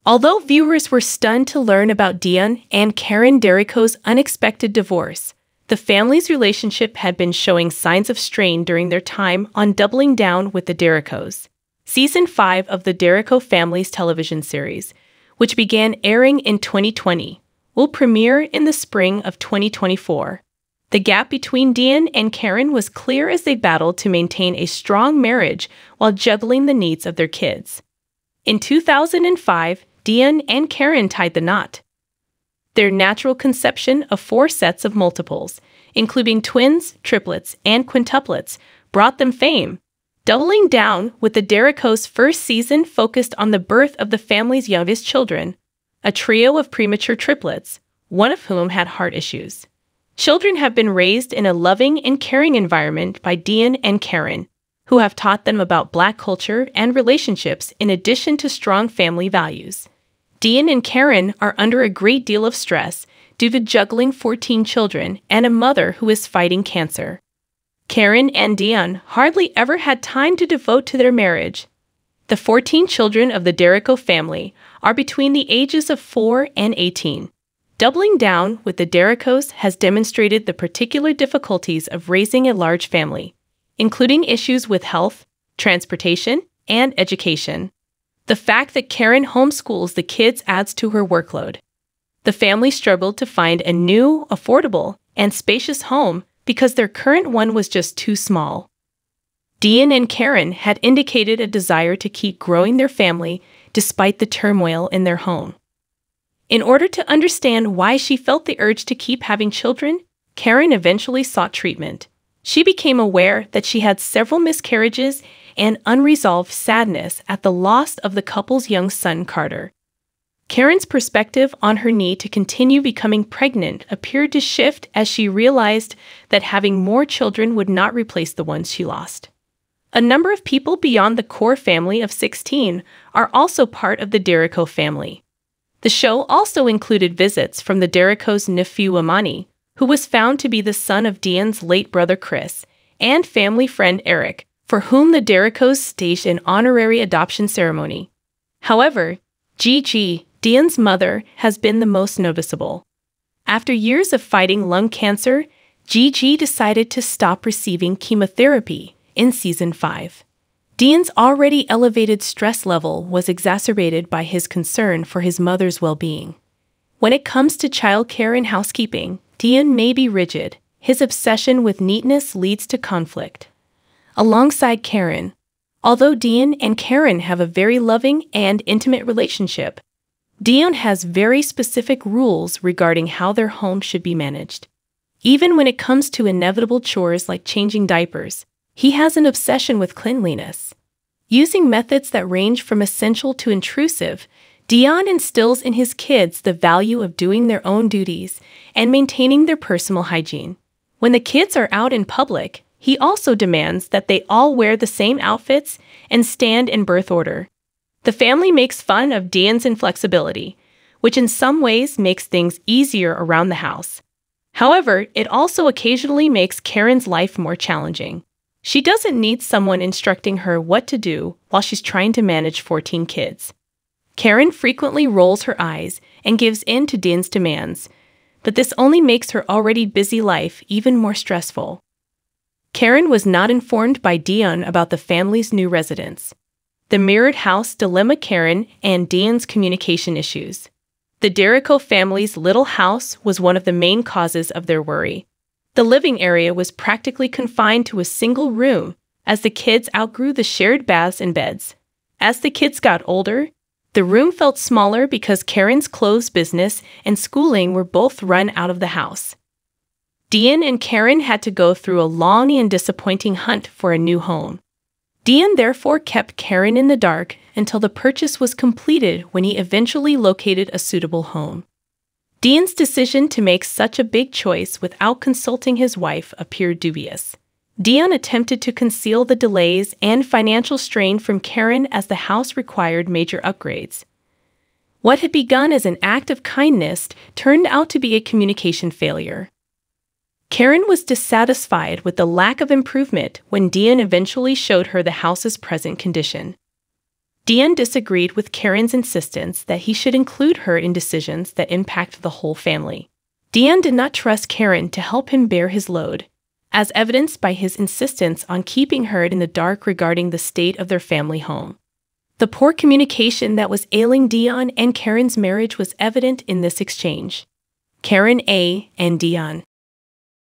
Although viewers were stunned to learn about Deon and Karen Derricos' unexpected divorce, the family's relationship had been showing signs of strain during their time on Doubling Down with the Derricos. Season 5 of the Derrico family's television series, which began airing in 2020, will premiere in the spring of 2024. The gap between Deon and Karen was clear as they battled to maintain a strong marriage while juggling the needs of their kids. In 2005, Deon and Karen tied the knot. Their natural conception of 4 sets of multiples, including twins, triplets, and quintuplets, brought them fame. Doubling Down with the Derricos' first season focused on the birth of the family's youngest children, a trio of premature triplets, one of whom had heart issues. Children have been raised in a loving and caring environment by Deon and Karen, who have taught them about Black culture and relationships in addition to strong family values. Deon and Karen are under a great deal of stress due to juggling 14 children and a mother who is fighting cancer. Karen and Deon hardly ever had time to devote to their marriage. The 14 children of the Derrico family are between the ages of 4 and 18. Doubling Down with the Derricos has demonstrated the particular difficulties of raising a large family, including issues with health, transportation, and education. The fact that Karen homeschools the kids adds to her workload. The family struggled to find a new, affordable, and spacious home because their current one was just too small. Deon and Karen had indicated a desire to keep growing their family despite the turmoil in their home. In order to understand why she felt the urge to keep having children, Karen eventually sought treatment. She became aware that she had several miscarriages and unresolved sadness at the loss of the couple's young son, Carter. Karen's perspective on her need to continue becoming pregnant appeared to shift as she realized that having more children would not replace the ones she lost. A number of people beyond the core family of 16 are also part of the Derrico family. The show also included visits from the Derricos' nephew Amani, who was found to be the son of Deon's late brother Chris, and family friend Eric, for whom the Derricos staged an honorary adoption ceremony. However, Gigi, Deon's mother, has been the most noticeable. After years of fighting lung cancer, Gigi decided to stop receiving chemotherapy in Season 5. Deon's already elevated stress level was exacerbated by his concern for his mother's well-being. When it comes to childcare and housekeeping, Deon may be rigid. His obsession with neatness leads to conflict. Alongside Karen, although Deon and Karen have a very loving and intimate relationship, Deon has very specific rules regarding how their home should be managed. Even when it comes to inevitable chores like changing diapers, he has an obsession with cleanliness. Using methods that range from essential to intrusive, Deon instills in his kids the value of doing their own duties and maintaining their personal hygiene. When the kids are out in public, he also demands that they all wear the same outfits and stand in birth order. The family makes fun of Deon's inflexibility, which in some ways makes things easier around the house. However, it also occasionally makes Karen's life more challenging. She doesn't need someone instructing her what to do while she's trying to manage 14 kids. Karen frequently rolls her eyes and gives in to Deon's demands, but this only makes her already busy life even more stressful. Karen was not informed by Deon about the family's new residence. The mirrored house dilemma Karen and Deon's communication issues. The Derrico family's little house was one of the main causes of their worry. The living area was practically confined to a single room as the kids outgrew the shared baths and beds. As the kids got older, the room felt smaller because Karen's clothes business and schooling were both run out of the house. Deon and Karen had to go through a long and disappointing hunt for a new home. Deon therefore kept Karen in the dark until the purchase was completed when he eventually located a suitable home. Deon's decision to make such a big choice without consulting his wife appeared dubious. Deon attempted to conceal the delays and financial strain from Karen as the house required major upgrades. What had begun as an act of kindness turned out to be a communication failure. Karen was dissatisfied with the lack of improvement when Deon eventually showed her the house's present condition. Deon disagreed with Karen's insistence that he should include her in decisions that impact the whole family. Deon did not trust Karen to help him bear his load, as evidenced by his insistence on keeping her in the dark regarding the state of their family home. The poor communication that was ailing Deon and Karen's marriage was evident in this exchange. Karen A. and Deon.